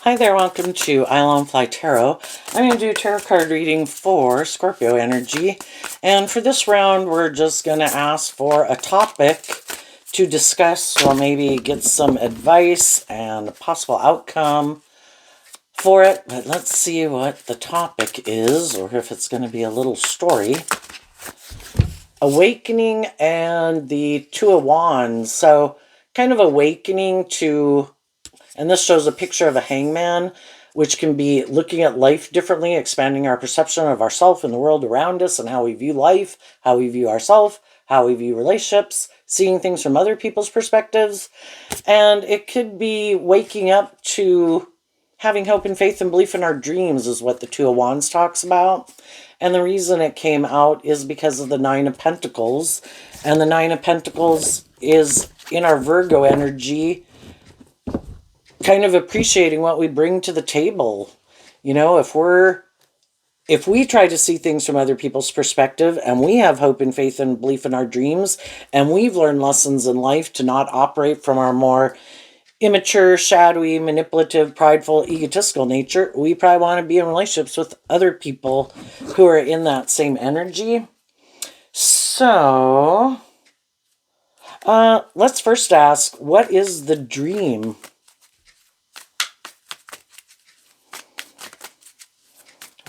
Hi there, welcome to Isle Fly Tarot. I'm going to do a tarot card reading for Scorpio energy. And for this round, we're just going to ask for a topic to discuss, or maybe get some advice and a possible outcome for it. But let's see what the topic is, or if it's going to be a little story. Awakening and the Two of Wands. So kind of awakening to... And this shows a picture of a hangman, which can be looking at life differently, expanding our perception of ourselves and the world around us, and how we view life, how we view ourselves, how we view relationships, seeing things from other people's perspectives. And it could be waking up to having hope and faith and belief in our dreams is what the Two of Wands talks about. And the reason it came out is because of the Nine of Pentacles. And the Nine of Pentacles is in our Virgo energy, kind of appreciating what we bring to the table. You know, if we try to see things from other people's perspective, and we have hope and faith and belief in our dreams, and we've learned lessons in life to not operate from our more immature, shadowy, manipulative, prideful, egotistical nature, we probably want to be in relationships with other people who are in that same energy. So, let's first ask, what is the dream?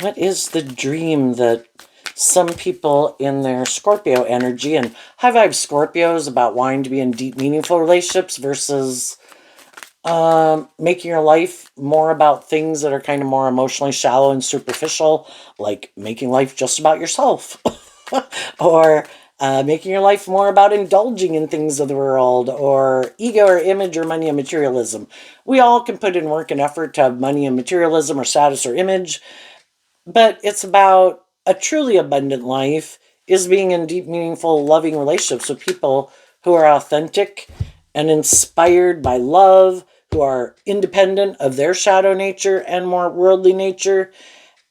What is the dream that some people in their Scorpio energy, and high vibe Scorpios about wanting to be in deep, meaningful relationships versus making your life more about things that are kind of more emotionally shallow and superficial, like making life just about yourself, or making your life more about indulging in things of the world, or ego or image or money and materialism. We all can put in work and effort to have money and materialism or status or image, but it's about a truly abundant life is being in deep, meaningful, loving relationships with people who are authentic and inspired by love, who are independent of their shadow nature and more worldly nature,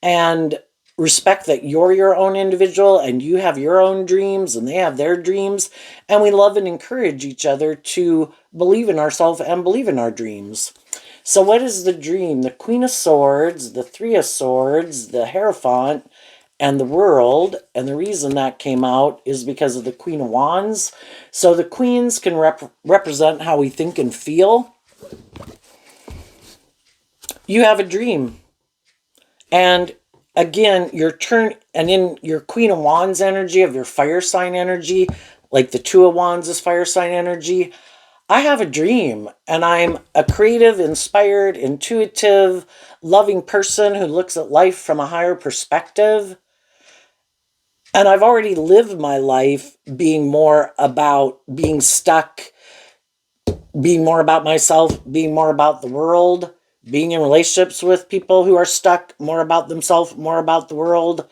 and respect that you're your own individual and you have your own dreams and they have their dreams. And we love and encourage each other to believe in ourselves and believe in our dreams. So what is the dream? The Queen of Swords, the Three of Swords, the Hierophant, and the World. And the reason that came out is because of the Queen of Wands. So the queens can represent how we think and feel. You have a dream. And again, in your Queen of Wands energy, of your fire sign energy, like the Two of Wands is fire sign energy, I have a dream, and I'm a creative, inspired, intuitive, loving person who looks at life from a higher perspective. And I've already lived my life being more about being stuck, being more about myself, being more about the world, being in relationships with people who are stuck, more about themselves, more about the world.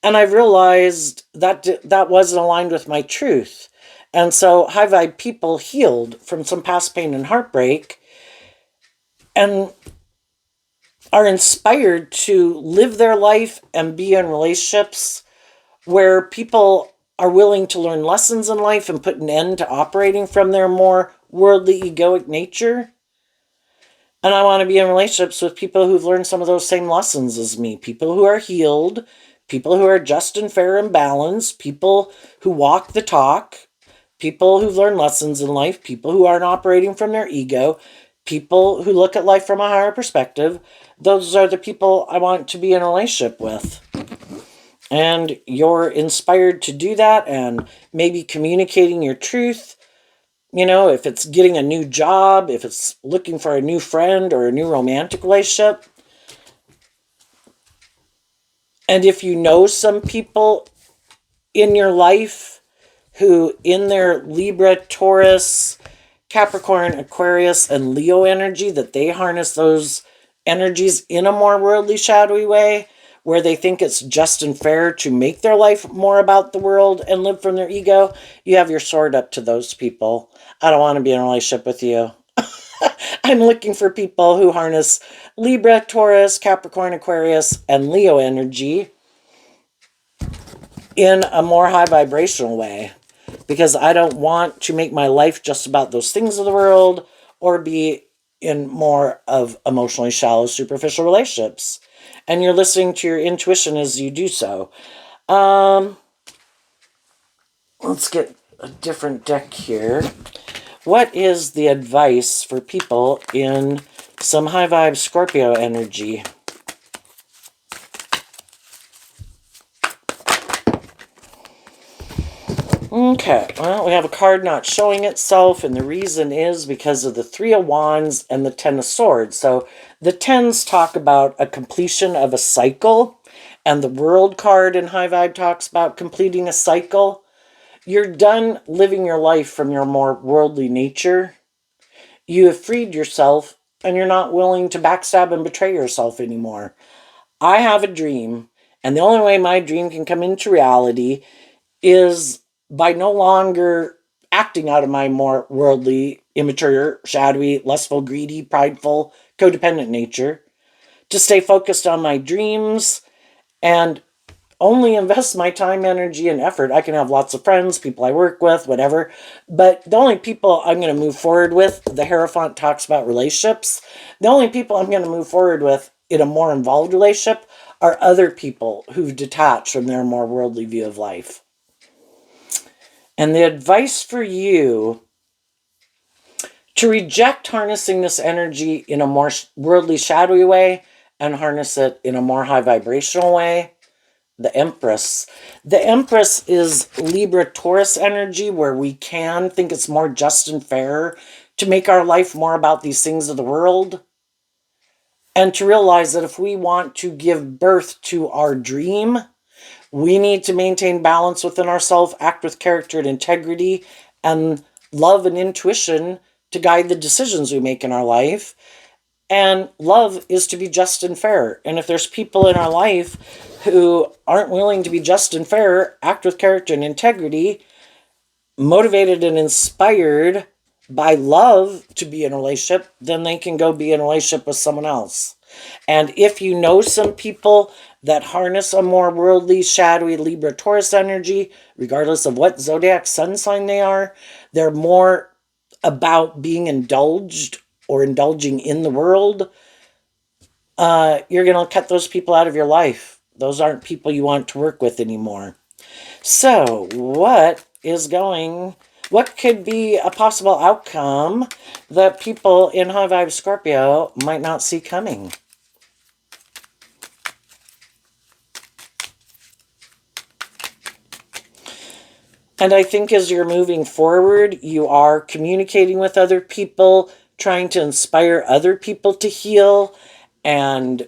And I've realized that that wasn't aligned with my truth. And so high vibe people healed from some past pain and heartbreak and are inspired to live their life and be in relationships where people are willing to learn lessons in life and put an end to operating from their more worldly, egoic nature. And I want to be in relationships with people who've learned some of those same lessons as me, people who are healed, people who are just and fair and balanced, people who walk the talk, people who've learned lessons in life, people who aren't operating from their ego, people who look at life from a higher perspective. Those are the people I want to be in a relationship with. And you're inspired to do that, and maybe communicating your truth. You know, if it's getting a new job, if it's looking for a new friend or a new romantic relationship. And if you know some people in your life who in their Libra, Taurus, Capricorn, Aquarius, and Leo energy, that they harness those energies in a more worldly, shadowy way, where they think it's just and fair to make their life more about the world and live from their ego, you have your sword up to those people. I don't want to be in a relationship with you. I'm looking for people who harness Libra, Taurus, Capricorn, Aquarius, and Leo energy in a more high vibrational way, because I don't want to make my life just about those things of the world or be in more of emotionally shallow, superficial relationships. And you're listening to your intuition as you do so. Let's get a different deck here. What is the advice for people in some high vibe Scorpio energy? Okay, well, we have a card not showing itself, and the reason is because of the Three of Wands and the Ten of Swords. So the Tens talk about a completion of a cycle, and the World card in High Vibe talks about completing a cycle. You're done living your life from your more worldly nature. You have freed yourself, and you're not willing to backstab and betray yourself anymore. I have a dream, and the only way my dream can come into reality is by no longer acting out of my more worldly, immature, shadowy, lustful, greedy, prideful, codependent nature, to stay focused on my dreams and only invest my time, energy, and effort. I can have lots of friends, people I work with, whatever, but the only people I'm going to move forward with, the Hierophant talks about relationships, the only people I'm going to move forward with in a more involved relationship are other people who've detached from their more worldly view of life. And the advice for you to reject harnessing this energy in a more worldly, shadowy way and harness it in a more high vibrational way. The Empress. The Empress is Libra-Taurus energy, where we can think it's more just and fair to make our life more about these things of the world. And to realize that if we want to give birth to our dream, we need to maintain balance within ourselves, act with character and integrity, and love and intuition to guide the decisions we make in our life. And love is to be just and fair. And if there's people in our life who aren't willing to be just and fair, act with character and integrity, motivated and inspired by love to be in a relationship, then they can go be in a relationship with someone else. And if you know some people that harness a more worldly, shadowy Libra-Taurus energy, regardless of what zodiac sun sign they are, they're more about being indulged or indulging in the world, you're going to cut those people out of your life. Those aren't people you want to work with anymore. So, what could be a possible outcome that people in High Vibe Scorpio might not see coming? And I think as you're moving forward, you are communicating with other people, trying to inspire other people to heal and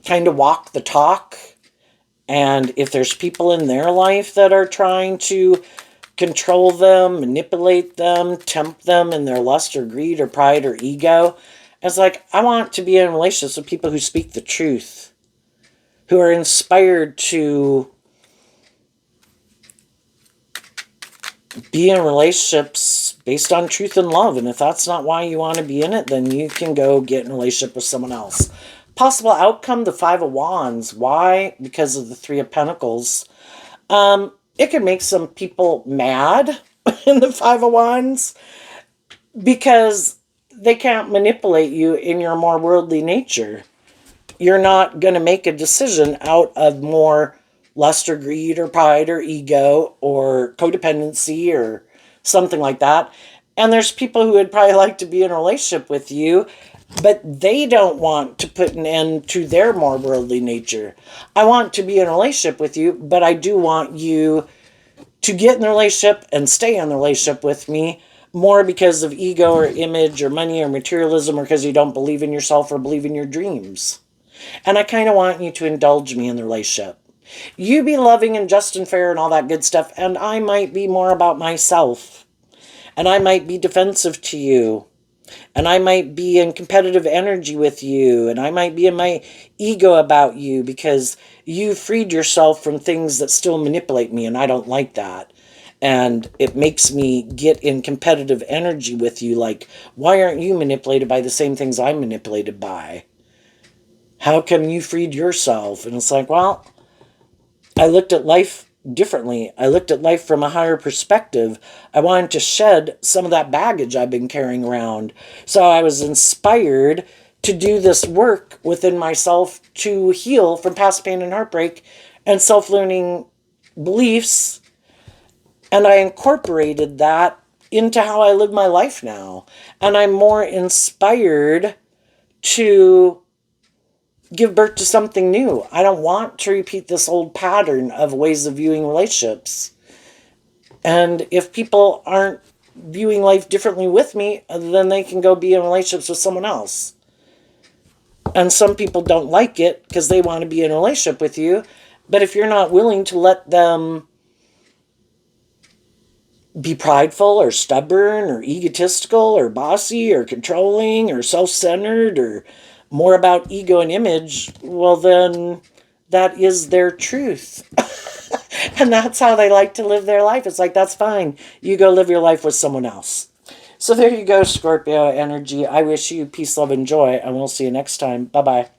kind of walk the talk. And if there's people in their life that are trying to control them, manipulate them, tempt them in their lust or greed or pride or ego, it's like, I want to be in relationships with people who speak the truth, who are inspired to be in relationships based on truth and love. And if that's not why you want to be in it, then you can go get in a relationship with someone else. Possible outcome, the Five of Wands. Why? Because of the Three of Pentacles. It can make some people mad in the Five of Wands because they can't manipulate you in your more worldly nature. You're not going to make a decision out of more lust or greed or pride or ego or codependency or something like that. And there's people who would probably like to be in a relationship with you, but they don't want to put an end to their more worldly nature. I want to be in a relationship with you, but I do want you to get in the relationship and stay in the relationship with me more because of ego or image or money or materialism or because you don't believe in yourself or believe in your dreams. And I kind of want you to indulge me in the relationship. You be loving and just and fair and all that good stuff, and I might be more about myself. And I might be defensive to you. And I might be in competitive energy with you. And I might be in my ego about you because you freed yourself from things that still manipulate me, and I don't like that. And it makes me get in competitive energy with you, like, why aren't you manipulated by the same things I'm manipulated by? How come you freed yourself? And it's like, well, I looked at life differently. I looked at life from a higher perspective. I wanted to shed some of that baggage I've been carrying around. So I was inspired to do this work within myself to heal from past pain and heartbreak and self-learning beliefs. And I incorporated that into how I live my life now. And I'm more inspired to give birth to something new. I don't want to repeat this old pattern of ways of viewing relationships. And if people aren't viewing life differently with me, then they can go be in relationships with someone else. And some people don't like it because they want to be in a relationship with you. But if you're not willing to let them be prideful or stubborn or egotistical or bossy or controlling or self-centered or more about ego and image, well, then that is their truth. And that's how they like to live their life. It's like, that's fine. You go live your life with someone else. So there you go, Scorpio energy. I wish you peace, love, and joy, and we'll see you next time. Bye-bye.